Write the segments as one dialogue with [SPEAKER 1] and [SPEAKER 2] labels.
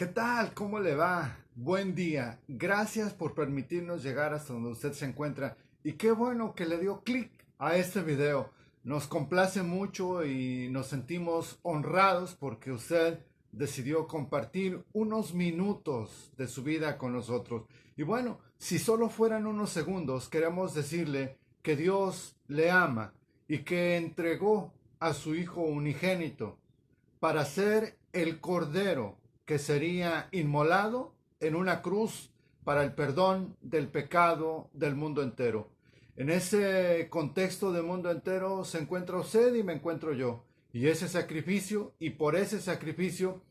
[SPEAKER 1] ¿Qué tal? ¿Cómo le va? Buen día. Gracias por permitirnos llegar hasta donde usted se encuentra. Y qué bueno que le dio clic a este video. Nos complace mucho y nos sentimos honrados porque usted decidió compartir unos minutos de su vida con nosotros. Y bueno, si solo fueran unos segundos, queremos decirle que Dios le ama y que entregó a su Hijo unigénito para ser el cordero que sería inmolado en una cruz para el perdón del pecado del mundo entero. En ese contexto del mundo entero se encuentra usted y me encuentro yo. Y ese sacrificio, y por ese sacrificio,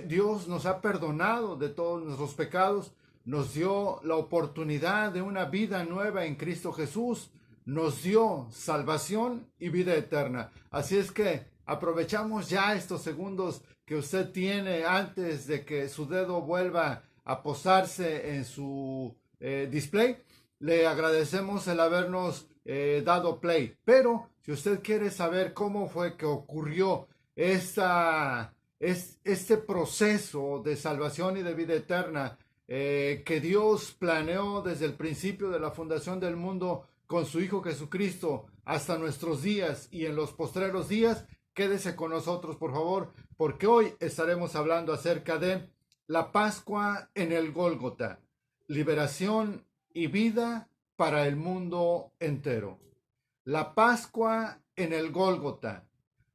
[SPEAKER 1] Dios nos ha perdonado de todos nuestros pecados, nos dio la oportunidad de una vida nueva en Cristo Jesús, nos dio salvación y vida eterna. Así es que aprovechamos ya estos segundos que usted tiene antes de que su dedo vuelva a posarse en su display. Le agradecemos el habernos dado play. Pero si usted quiere saber cómo fue que ocurrió este proceso de salvación y de vida eterna que Dios planeó desde el principio de la fundación del mundo con su Hijo Jesucristo hasta nuestros días y en los postreros días, quédese con nosotros, por favor, porque hoy estaremos hablando acerca de la Pascua en el Gólgota, liberación y vida para el mundo entero. La Pascua en el Gólgota,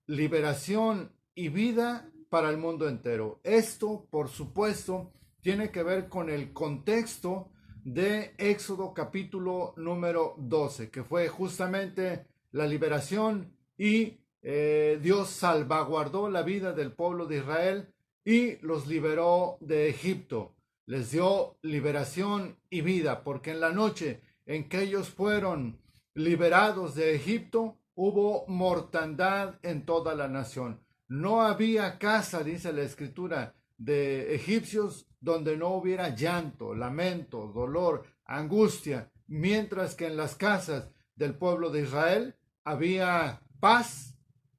[SPEAKER 1] liberación y vida para el mundo entero. Esto, por supuesto, tiene que ver con el contexto de Éxodo capítulo número 12, que fue justamente la liberación y Dios salvaguardó la vida del pueblo de Israel y los liberó de Egipto. Les dio liberación y vida, porque en la noche en que ellos fueron liberados de Egipto, hubo mortandad en toda la nación. No había casa, dice la escritura, de egipcios donde no hubiera llanto, lamento, dolor, angustia, mientras que en las casas del pueblo de Israel había paz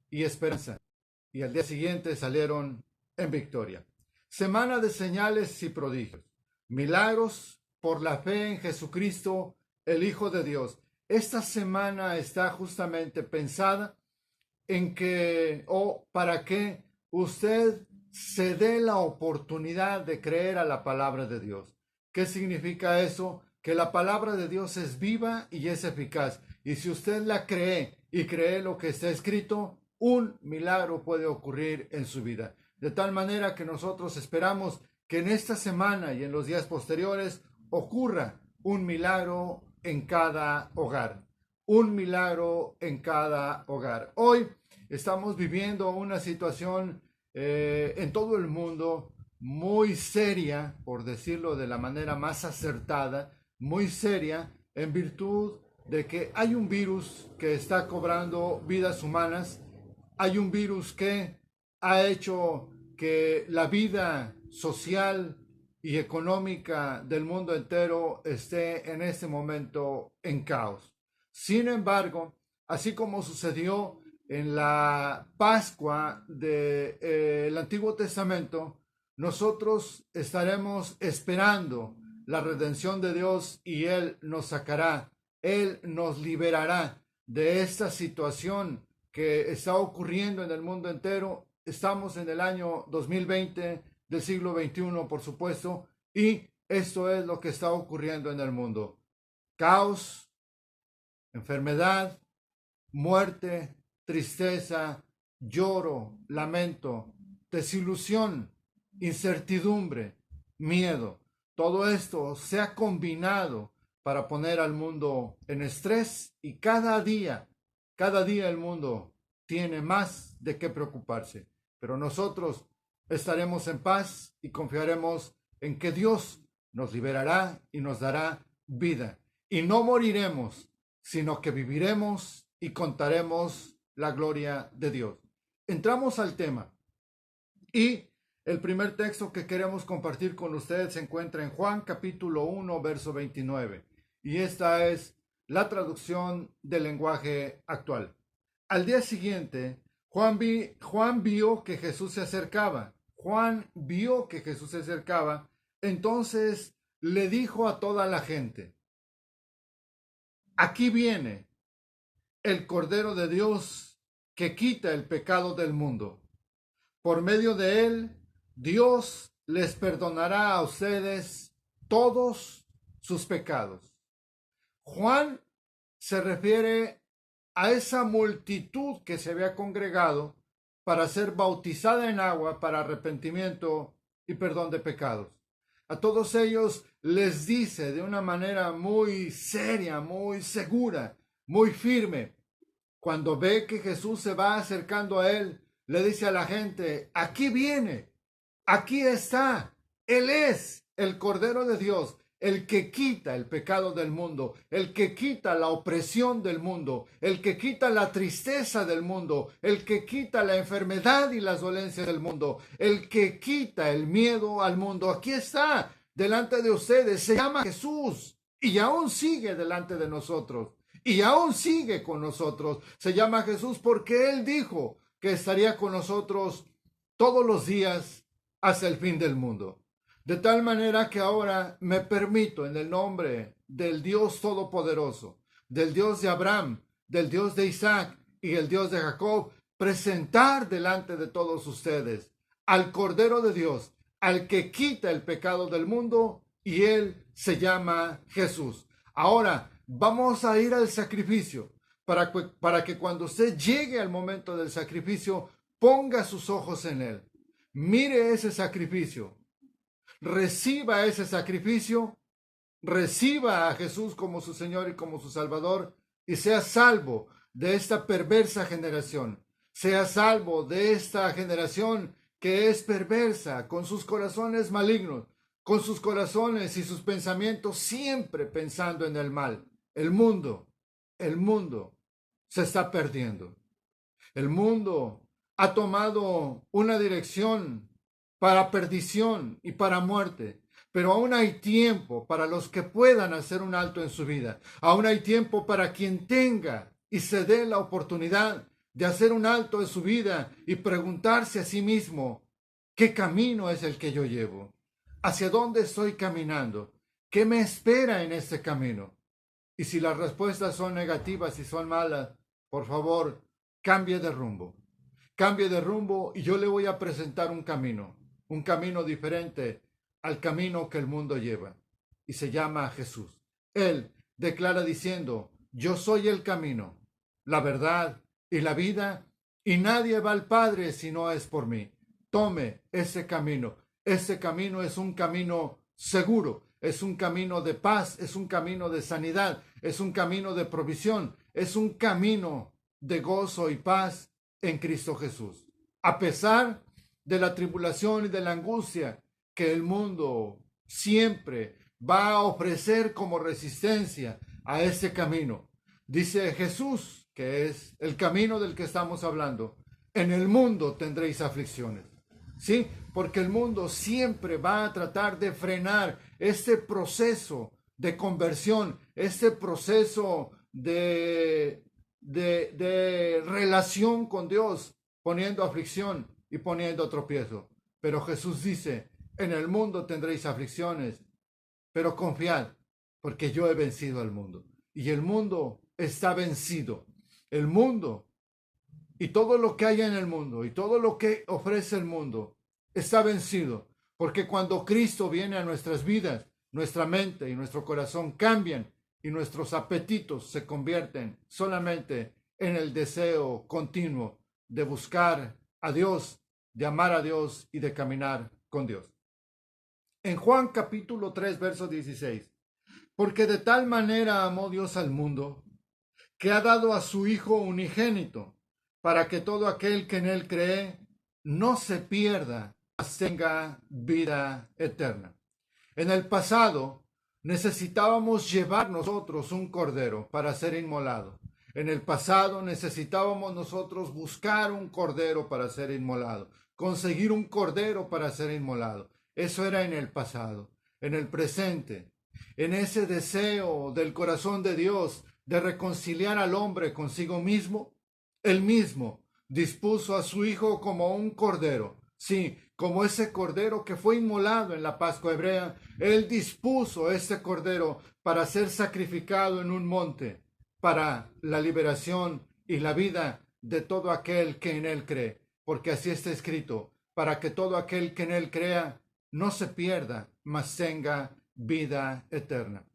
[SPEAKER 1] y esperanza. Y al día siguiente salieron en victoria. Semana de señales y prodigios. Milagros por la fe en Jesucristo, el Hijo de Dios. Esta semana está justamente pensada en que, o para que usted se dé la oportunidad de creer a la palabra de Dios. ¿Qué significa eso? Que la palabra de Dios es viva y es eficaz. Y si usted la cree y cree lo que está escrito, un milagro puede ocurrir en su vida. De tal manera que nosotros esperamos que en esta semana y en los días posteriores ocurra un milagro en cada hogar. Un milagro en cada hogar. Hoy estamos viviendo una situación en todo el mundo muy seria, por decirlo de la manera más acertada, muy seria, en virtud de que hay un virus que está cobrando vidas humanas, hay un virus que ha hecho que la vida social y económica del mundo entero esté en este momento en caos. Sin embargo, así como sucedió en la Pascua del Antiguo Testamento, nosotros estaremos esperando la redención de Dios y Él nos sacará, Él nos liberará de esta situación que está ocurriendo en el mundo entero. Estamos en el año 2020 del siglo XXI, por supuesto, y esto es lo que está ocurriendo en el mundo. Caos, enfermedad, muerte, tristeza, lloro, lamento, desilusión, incertidumbre, miedo. Todo esto se ha combinado para poner al mundo en estrés y cada día el mundo tiene más de qué preocuparse. Pero nosotros estaremos en paz y confiaremos en que Dios nos liberará y nos dará vida. Y no moriremos, sino que viviremos y contaremos la gloria de Dios. Entramos al tema. Y el primer texto que queremos compartir con ustedes se encuentra en Juan capítulo 1, verso 29. Y esta es la traducción del lenguaje actual. Al día siguiente, Juan vio que Jesús se acercaba. Juan vio que Jesús se acercaba, entonces le dijo a toda la gente: aquí viene el Cordero de Dios que quita el pecado del mundo. Por medio de él, Dios les perdonará a ustedes todos sus pecados. Juan se refiere a esa multitud que se había congregado para ser bautizada en agua para arrepentimiento y perdón de pecados. A todos ellos les dice de una manera muy seria, muy segura, muy firme, cuando ve que Jesús se va acercando a él, le dice a la gente: aquí viene, aquí está, Él es el Cordero de Dios, el que quita el pecado del mundo, el que quita la opresión del mundo, el que quita la tristeza del mundo, el que quita la enfermedad y las dolencias del mundo, el que quita el miedo al mundo. Aquí está, delante de ustedes, se llama Jesús y aún sigue delante de nosotros. Y aún sigue con nosotros. Se llama Jesús porque Él dijo que estaría con nosotros todos los días hasta el fin del mundo. De tal manera que ahora me permito, en el nombre del Dios Todopoderoso, del Dios de Abraham, del Dios de Isaac y el Dios de Jacob, presentar delante de todos ustedes al Cordero de Dios, al que quita el pecado del mundo, y Él se llama Jesús. Ahora vamos a ir al sacrificio para que cuando usted llegue al momento del sacrificio, ponga sus ojos en Él. Mire ese sacrificio. Reciba ese sacrificio. Reciba a Jesús como su Señor y como su Salvador y sea salvo de esta perversa generación. Sea salvo de esta generación que es perversa, con sus corazones malignos, con sus corazones y sus pensamientos siempre pensando en el mal. El mundo se está perdiendo. El mundo ha tomado una dirección para perdición y para muerte. Pero aún hay tiempo para los que puedan hacer un alto en su vida. Aún hay tiempo para quien tenga y se dé la oportunidad de hacer un alto en su vida y preguntarse a sí mismo: ¿qué camino es el que yo llevo? ¿Hacia dónde estoy caminando? ¿Qué me espera en este camino? Y si las respuestas son negativas y son malas, por favor, cambie de rumbo. Cambie de rumbo y yo le voy a presentar un camino diferente al camino que el mundo lleva. Y se llama Jesús. Él declara diciendo: yo soy el camino, la verdad y la vida, y nadie va al Padre si no es por mí. Tome ese camino. Ese camino es un camino seguro. Es un camino de paz, es un camino de sanidad, es un camino de provisión, es un camino de gozo y paz en Cristo Jesús. A pesar de la tribulación y de la angustia que el mundo siempre va a ofrecer como resistencia a ese camino, dice Jesús, que es el camino del que estamos hablando: en el mundo tendréis aflicciones. ¿Sí? Porque el mundo siempre va a tratar de frenar este proceso de conversión, este proceso de relación con Dios, poniendo aflicción y poniendo tropiezo. Pero Jesús dice: en el mundo tendréis aflicciones, pero confiad, porque yo he vencido al mundo. Y el mundo está vencido. El mundo y todo lo que hay en el mundo y todo lo que ofrece el mundo está vencido, porque cuando Cristo viene a nuestras vidas, nuestra mente y nuestro corazón cambian y nuestros apetitos se convierten solamente en el deseo continuo de buscar a Dios, de amar a Dios y de caminar con Dios. En Juan capítulo 3, verso 16, porque de tal manera amó Dios al mundo, que ha dado a su Hijo unigénito, para que todo aquel que en él cree no se pierda, mas tenga vida eterna. En el pasado necesitábamos llevar nosotros un cordero para ser inmolado. En el pasado necesitábamos nosotros buscar un cordero para ser inmolado, conseguir un cordero para ser inmolado. Eso era en el pasado. En el presente, en ese deseo del corazón de Dios de reconciliar al hombre consigo mismo, Él mismo dispuso a su Hijo como un cordero, sí, como ese cordero que fue inmolado en la Pascua hebrea. Él dispuso ese cordero para ser sacrificado en un monte, para la liberación y la vida de todo aquel que en él cree, porque así está escrito, para que todo aquel que en él crea no se pierda, mas tenga vida eterna.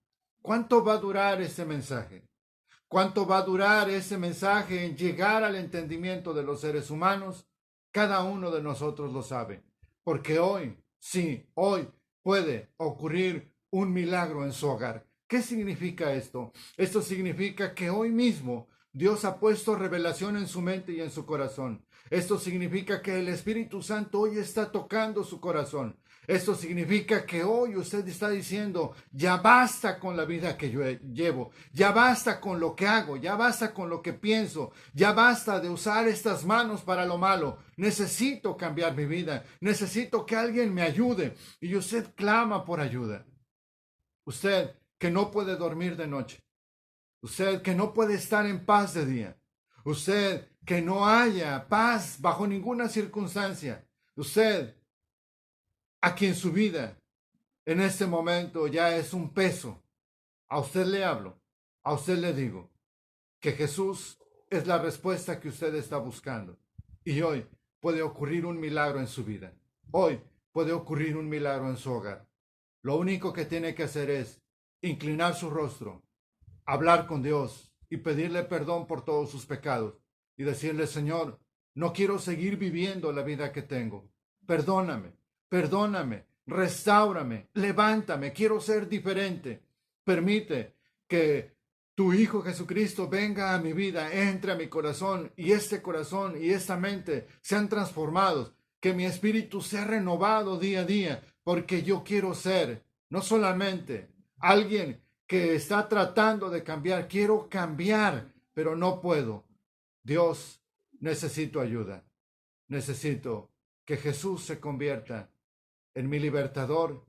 [SPEAKER 1] ¿Cuánto va a durar ese mensaje? ¿Cuánto va a durar ese mensaje en llegar al entendimiento de los seres humanos? Cada uno de nosotros lo sabe, porque hoy, sí, hoy puede ocurrir un milagro en su hogar. ¿Qué significa esto? Esto significa que hoy mismo Dios ha puesto revelación en su mente y en su corazón. Esto significa que el Espíritu Santo hoy está tocando su corazón. Esto significa que hoy usted está diciendo, ya basta con la vida que yo llevo, ya basta con lo que hago, ya basta con lo que pienso, ya basta de usar estas manos para lo malo. Necesito cambiar mi vida, necesito que alguien me ayude. Y usted clama por ayuda. Usted que no puede dormir de noche, usted que no puede estar en paz de día, usted que no haya paz bajo ninguna circunstancia, usted a quien su vida en este momento ya es un peso, a usted le hablo, a usted le digo que Jesús es la respuesta que usted está buscando. Y hoy puede ocurrir un milagro en su vida. Hoy puede ocurrir un milagro en su hogar. Lo único que tiene que hacer es inclinar su rostro, hablar con Dios y pedirle perdón por todos sus pecados y decirle, Señor, no quiero seguir viviendo la vida que tengo. Perdóname, perdóname, restáurame, levántame, quiero ser diferente. Permite que tu Hijo Jesucristo venga a mi vida, entre a mi corazón y esta mente sean transformados, que mi espíritu sea renovado día a día, porque yo quiero ser no solamente alguien que está tratando de cambiar, quiero cambiar, pero no puedo. Dios, necesito ayuda. Necesito que Jesús se convierta en mi libertador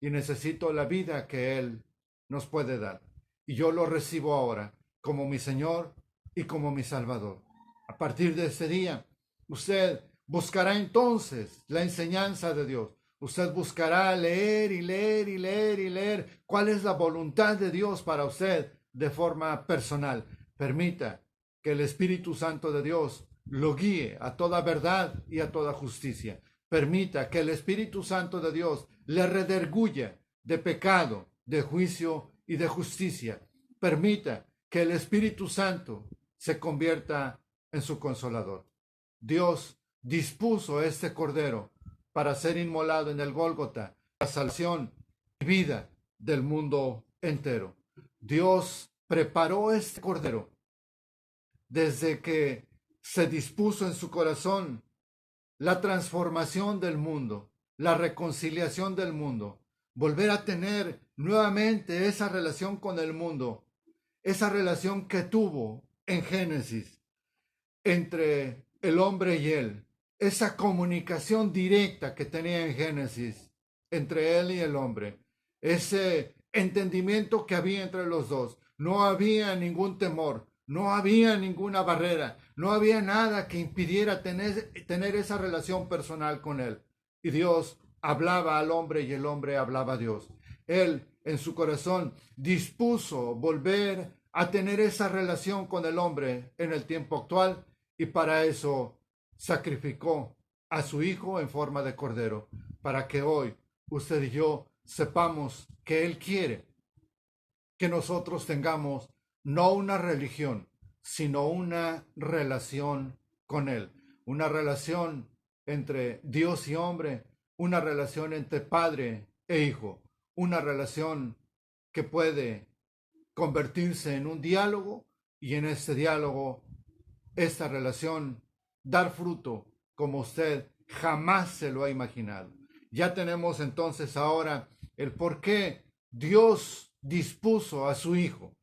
[SPEAKER 1] y necesito la vida que Él nos puede dar. Y yo lo recibo ahora como mi Señor y como mi Salvador. A partir de este día, usted buscará entonces la enseñanza de Dios. Usted buscará leer y leer y leer y leer cuál es la voluntad de Dios para usted de forma personal. Permita que el Espíritu Santo de Dios lo guíe a toda verdad y a toda justicia. Permita que el Espíritu Santo de Dios le redarguya de pecado, de juicio y de justicia. Permita que el Espíritu Santo se convierta en su consolador. Dios dispuso este cordero para ser inmolado en el Gólgota, la salvación y vida del mundo entero. Dios preparó este cordero desde que se dispuso en su corazón la transformación del mundo, la reconciliación del mundo, volver a tener nuevamente esa relación con el mundo, esa relación que tuvo en Génesis entre el hombre y él, esa comunicación directa que tenía en Génesis entre él y el hombre, ese entendimiento que había entre los dos. No había ningún temor, no había ninguna barrera, no había nada que impidiera tener esa relación personal con él. Y Dios hablaba al hombre y el hombre hablaba a Dios. Él en su corazón dispuso volver a tener esa relación con el hombre en el tiempo actual y para eso sacrificó a su Hijo en forma de cordero, para que hoy usted y yo sepamos que Él quiere que nosotros tengamos no una religión, sino una relación con Él, una relación entre Dios y hombre, una relación entre padre e hijo, una relación que puede convertirse en un diálogo y en este diálogo, esta relación, dar fruto como usted jamás se lo ha imaginado. Ya tenemos entonces ahora el por qué Dios dispuso a su Hijo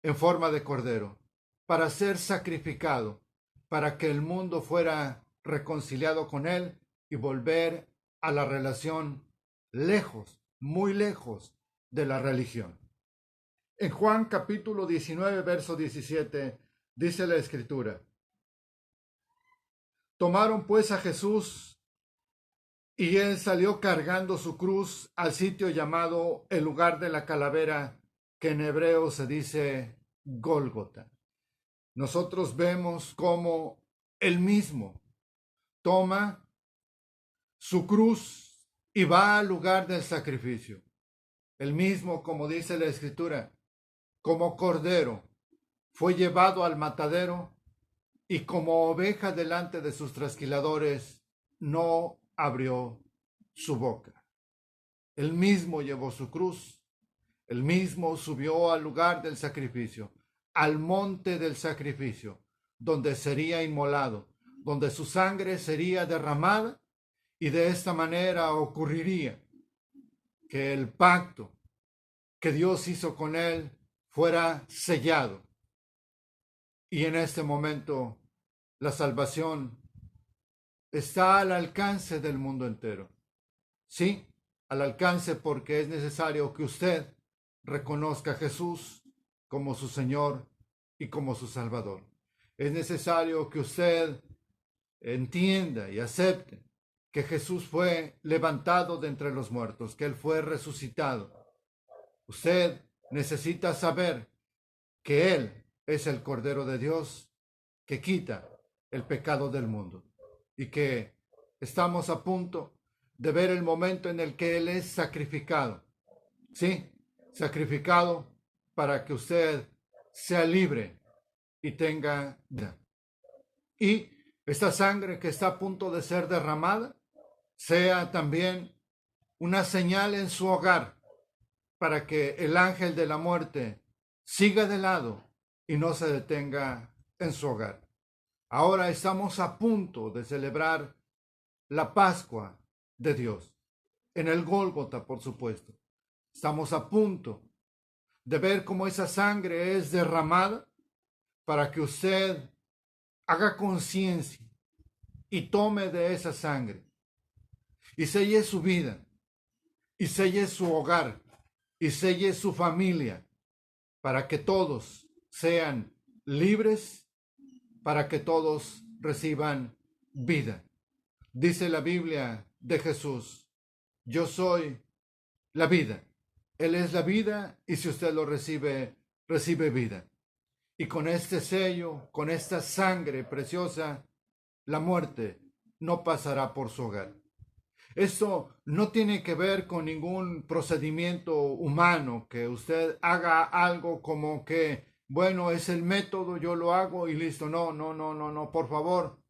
[SPEAKER 1] en forma de cordero para ser sacrificado, para que el mundo fuera reconciliado con Él y volver a la relación lejos, muy lejos de la religión. En Juan capítulo 19, verso 17, dice la Escritura: Tomaron pues a Jesús Y él salió cargando su cruz al sitio llamado el lugar de la calavera, que en hebreo se dice Gólgota. Nosotros vemos cómo él mismo toma su cruz y va al lugar del sacrificio. Él mismo, como dice la Escritura, como cordero, fue llevado al matadero y como oveja delante de sus trasquiladores, no abrió su boca. Él mismo llevó su cruz, él mismo subió al lugar del sacrificio, al monte del sacrificio, donde sería inmolado, donde su sangre sería derramada, y de esta manera ocurriría que el pacto que Dios hizo con él fuera sellado. Y en este momento la salvación está al alcance del mundo entero. Sí, al alcance, porque es necesario que usted reconozca a Jesús como su Señor y como su Salvador. Es necesario que usted entienda y acepte que Jesús fue levantado de entre los muertos, que Él fue resucitado. Usted necesita saber que Él es el Cordero de Dios que quita el pecado del mundo y que estamos a punto de ver el momento en el que Él es sacrificado. Sí, sacrificado para que usted sea libre y tenga vida. Y esta sangre que está a punto de ser derramada sea también una señal en su hogar para que el ángel de la muerte siga de lado y no se detenga en su hogar. Ahora estamos a punto de celebrar la Pascua de Dios, en el Gólgota, por supuesto. Estamos a punto de ver cómo esa sangre es derramada para que usted haga conciencia y tome de esa sangre y selle su vida y selle su hogar y selle su familia para que todos sean libres, para que todos reciban vida. Dice la Biblia de Jesús: yo soy la vida. Él es la vida y si usted lo recibe, recibe vida. Y con este sello, con esta sangre preciosa, la muerte no pasará por su hogar. Esto no tiene que ver con ningún procedimiento humano, que usted haga algo como que, bueno, es el método, yo lo hago y listo. No, por favor,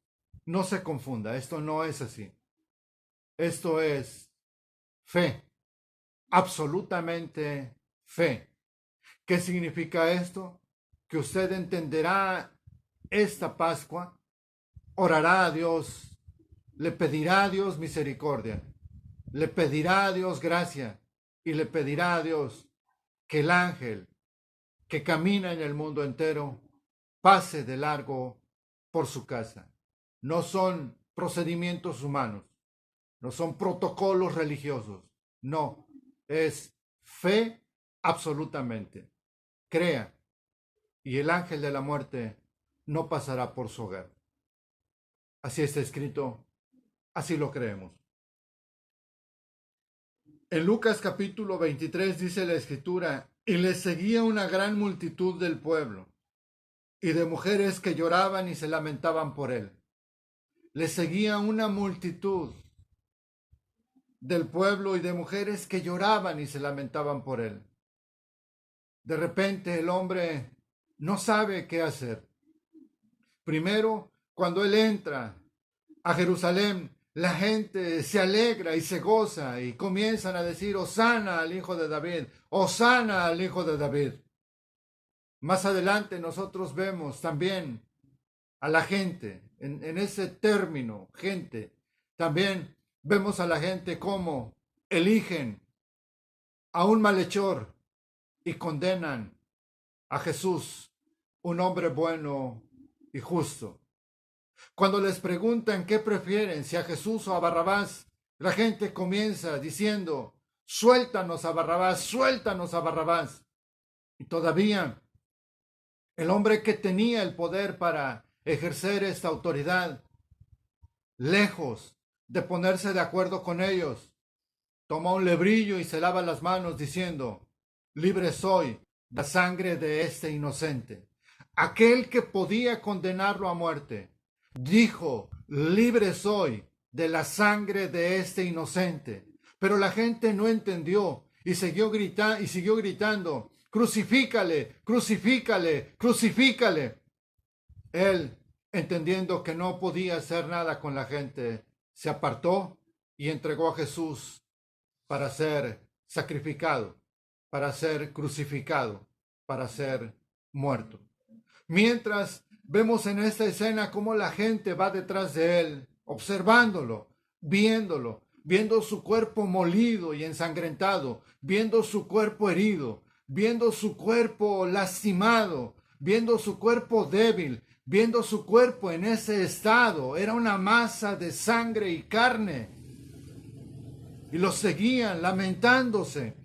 [SPEAKER 1] no se confunda, esto no es así. Esto es fe, absolutamente fe. ¿Qué significa esto? Que usted entenderá esta Pascua, orará a Dios, le pedirá a Dios misericordia, le pedirá a Dios gracia y le pedirá a Dios que el ángel que camina en el mundo entero pase de largo por su casa. No son procedimientos humanos, no son protocolos religiosos, no, es fe absolutamente. Crea y el ángel de la muerte no pasará por su hogar. Así está escrito, así lo creemos. En Lucas capítulo 23 dice la Escritura: y le seguía una gran multitud del pueblo y de mujeres que lloraban y se lamentaban por él. Le seguía una multitud del pueblo y de mujeres que lloraban y se lamentaban por él. De repente el hombre no sabe qué hacer. Primero, cuando él entra a Jerusalén, la gente se alegra y se goza y comienzan a decir: Hosana al hijo de David, Hosana al hijo de David. Más adelante nosotros vemos también a la gente, en ese término, gente, también vemos a la gente como eligen a un malhechor y condenan a Jesús, un hombre bueno y justo. Cuando les preguntan qué prefieren, si a Jesús o a Barrabás, la gente comienza diciendo: suéltanos a Barrabás, suéltanos a Barrabás. Y todavía el hombre que tenía el poder para ejercer esta autoridad, lejos de ponerse de acuerdo con ellos, toma un lebrillo y se lava las manos diciendo: libre soy de la sangre de este inocente. Aquel que podía condenarlo a muerte dijo: libre soy de la sangre de este inocente. Pero la gente no entendió y siguió gritando: crucifícale, crucifícale, crucifícale. Él, entendiendo que no podía hacer nada con la gente, se apartó y entregó a Jesús para ser sacrificado, para ser crucificado, para ser muerto. Mientras vemos en esta escena cómo la gente va detrás de él, observándolo, viendo su cuerpo molido y ensangrentado, viendo su cuerpo herido, viendo su cuerpo lastimado, viendo su cuerpo débil, viendo su cuerpo en ese estado. Era una masa de sangre y carne. Y los seguían lamentándose,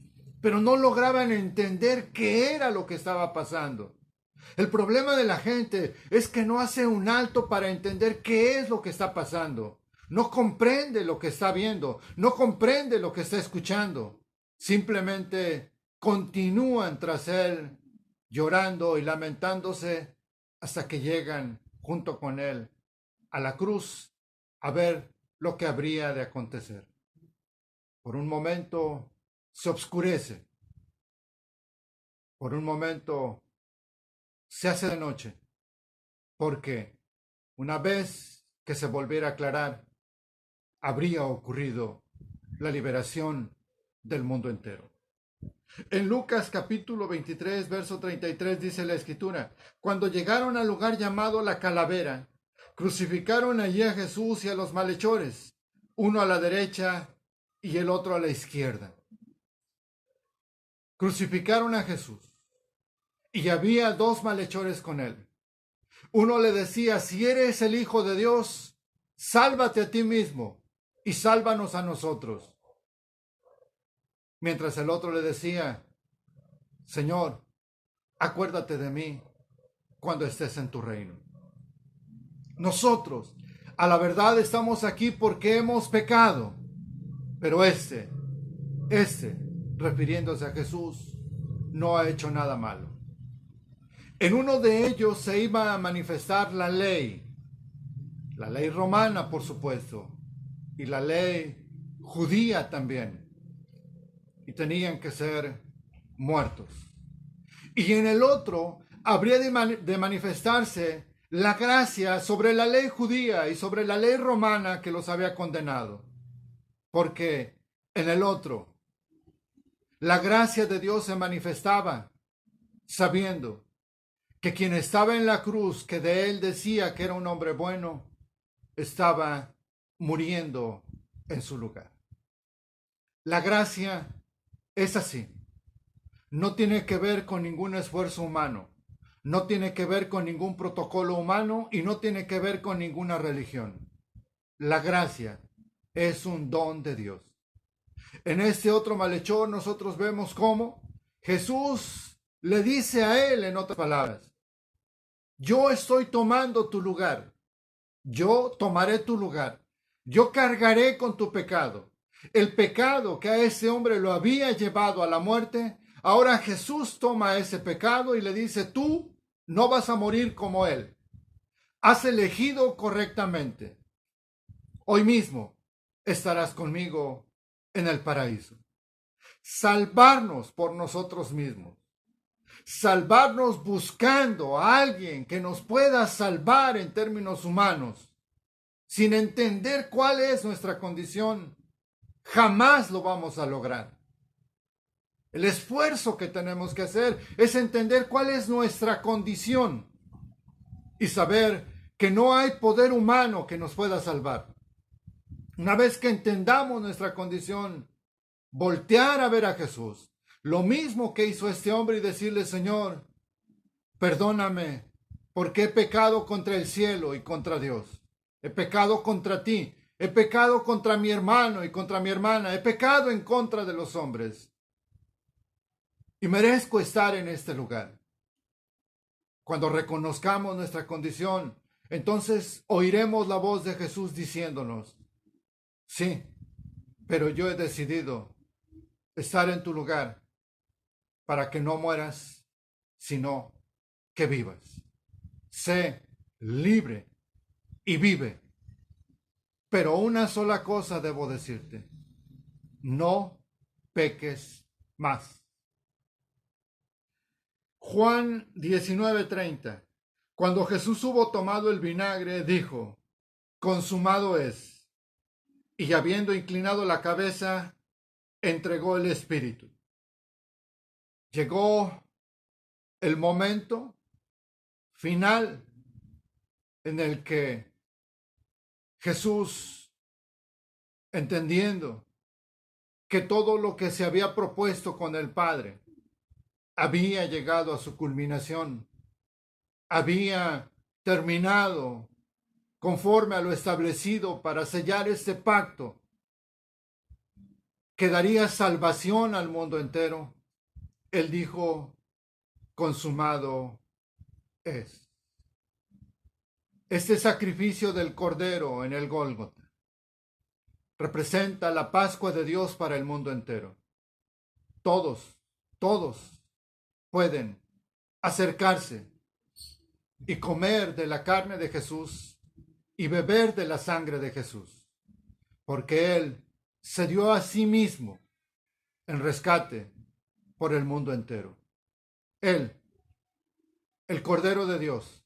[SPEAKER 1] pero no lograban entender qué era lo que estaba pasando. El problema de la gente es que no hace un alto para entender qué es lo que está pasando. No comprende lo que está viendo, no comprende lo que está escuchando. Simplemente continúan tras él, llorando y lamentándose, hasta que llegan junto con él a la cruz a ver lo que habría de acontecer. Por un momento se oscurece. Por un momento se hace de noche, porque una vez que se volviera a aclarar, habría ocurrido la liberación del mundo entero. En Lucas capítulo 23, verso 33 dice la escritura: cuando llegaron al lugar llamado la Calavera, crucificaron allí a Jesús y a los malhechores, uno a la derecha y el otro a la izquierda. Crucificaron a Jesús y había dos malhechores con él. Uno le decía: si eres el Hijo de Dios, sálvate a ti mismo y sálvanos a nosotros. Mientras el otro le decía: Señor, acuérdate de mí cuando estés en tu reino. Nosotros, a la verdad, estamos aquí porque hemos pecado, pero este, refiriéndose a Jesús, no ha hecho nada malo. En uno de ellos se iba a manifestar la ley romana, por supuesto, y la ley judía también, y tenían que ser muertos. Y en el otro habría de manifestarse la gracia sobre la ley judía y sobre la ley romana que los había condenado, porque en el otro la gracia de Dios se manifestaba sabiendo que quien estaba en la cruz, que de él decía que era un hombre bueno, estaba muriendo en su lugar. La gracia es así. No tiene que ver con ningún esfuerzo humano, no tiene que ver con ningún protocolo humano y no tiene que ver con ninguna religión. La gracia es un don de Dios. En este otro malhechor nosotros vemos cómo Jesús le dice a él, en otras palabras: yo estoy tomando tu lugar, yo tomaré tu lugar, yo cargaré con tu pecado. El pecado que a ese hombre lo había llevado a la muerte, ahora Jesús toma ese pecado y le dice: tú no vas a morir como él. Has elegido correctamente. Hoy mismo estarás conmigo en el paraíso. Salvarnos por nosotros mismos. Salvarnos buscando a alguien que nos pueda salvar en términos humanos, sin entender cuál es nuestra condición, jamás lo vamos a lograr. El esfuerzo que tenemos que hacer es entender cuál es nuestra condición y saber que no hay poder humano que nos pueda salvar. Una vez que entendamos nuestra condición, voltear a ver a Jesús, lo mismo que hizo este hombre, y decirle: Señor, perdóname, porque he pecado contra el cielo y contra Dios. He pecado contra ti, he pecado contra mi hermano y contra mi hermana, he pecado en contra de los hombres. Y merezco estar en este lugar. Cuando reconozcamos nuestra condición, entonces oiremos la voz de Jesús diciéndonos: Sí, pero yo he decidido estar en tu lugar para que no mueras, sino que vivas. Sé libre y vive. Pero una sola cosa debo decirte: no peques más. Juan 19:30. Cuando Jesús hubo tomado el vinagre, dijo: consumado es. Y habiendo inclinado la cabeza, entregó el espíritu. Llegó el momento final en el que Jesús, entendiendo que todo lo que se había propuesto con el Padre había llegado a su culminación, había terminado conforme a lo establecido para sellar este pacto que daría salvación al mundo entero, él dijo: consumado es. Este sacrificio del Cordero en el Gólgota representa la Pascua de Dios para el mundo entero. Todos pueden acercarse y comer de la carne de Jesús y beber de la sangre de Jesús, porque Él se dio a sí mismo en rescate por el mundo entero. Él, el Cordero de Dios,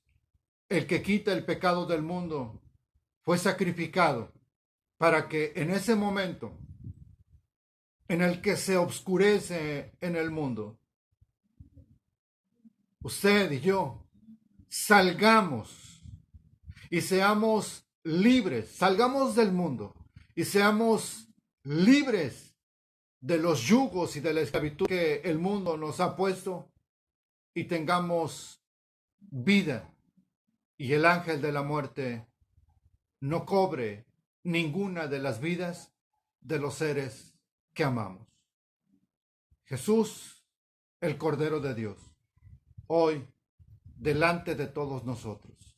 [SPEAKER 1] el que quita el pecado del mundo, fue sacrificado para que en ese momento en el que se oscurece en el mundo, usted y yo salgamos y seamos libres, salgamos del mundo y seamos libres de los yugos y de la esclavitud que el mundo nos ha puesto, y tengamos vida, y el ángel de la muerte no cobre ninguna de las vidas de los seres que amamos. Jesús, el Cordero de Dios, hoy delante de todos nosotros,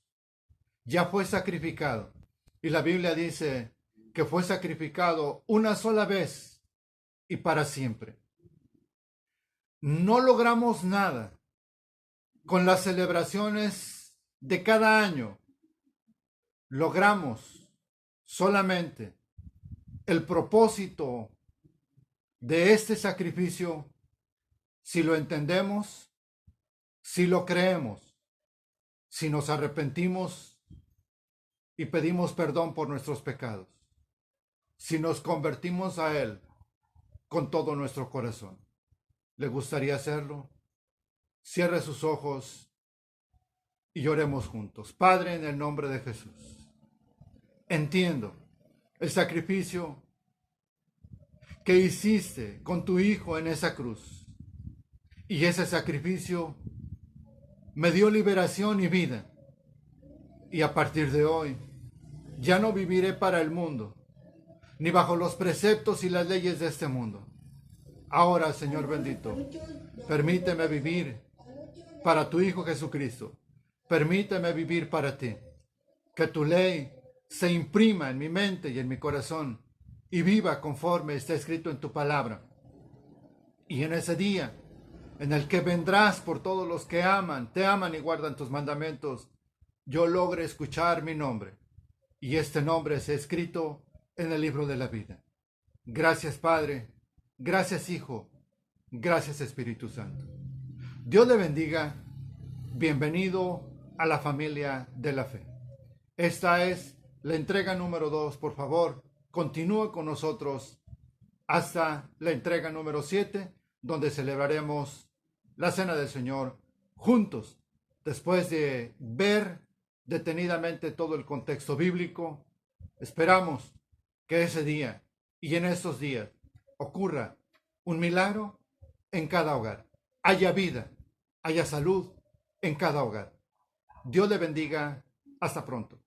[SPEAKER 1] ya fue sacrificado, y la Biblia dice que fue sacrificado una sola vez y para siempre. No logramos nada con las celebraciones de cada año. Logramos solamente el propósito de este sacrificio si lo entendemos, si lo creemos, si nos arrepentimos y pedimos perdón por nuestros pecados, si nos convertimos a Él con todo nuestro corazón. ¿Le gustaría hacerlo? Cierre sus ojos y oremos juntos. Padre, en el nombre de Jesús, entiendo el sacrificio que hiciste con tu Hijo en esa cruz. Y ese sacrificio me dio liberación y vida. Y a partir de hoy, ya no viviré para el mundo, ni bajo los preceptos y las leyes de este mundo. Ahora, Señor bendito, permíteme vivir para tu Hijo Jesucristo. Permíteme vivir para ti. Que tu ley se imprima en mi mente y en mi corazón y viva conforme está escrito en tu palabra. Y en ese día en el que vendrás por todos los que te aman y guardan tus mandamientos, yo logre escuchar mi nombre y este nombre sea escrito en el libro de la vida. Gracias, Padre. Gracias, Hijo. Gracias, Espíritu Santo. Dios le bendiga. Bienvenido a la familia de la fe. Esta es la entrega número 2. Por favor, continúe con nosotros hasta la entrega número 7, donde celebraremos la Cena del Señor juntos, después de ver detenidamente todo el contexto bíblico. Esperamos que ese día y en estos días ocurra un milagro en cada hogar. Haya vida, haya salud en cada hogar. Dios le bendiga. Hasta pronto.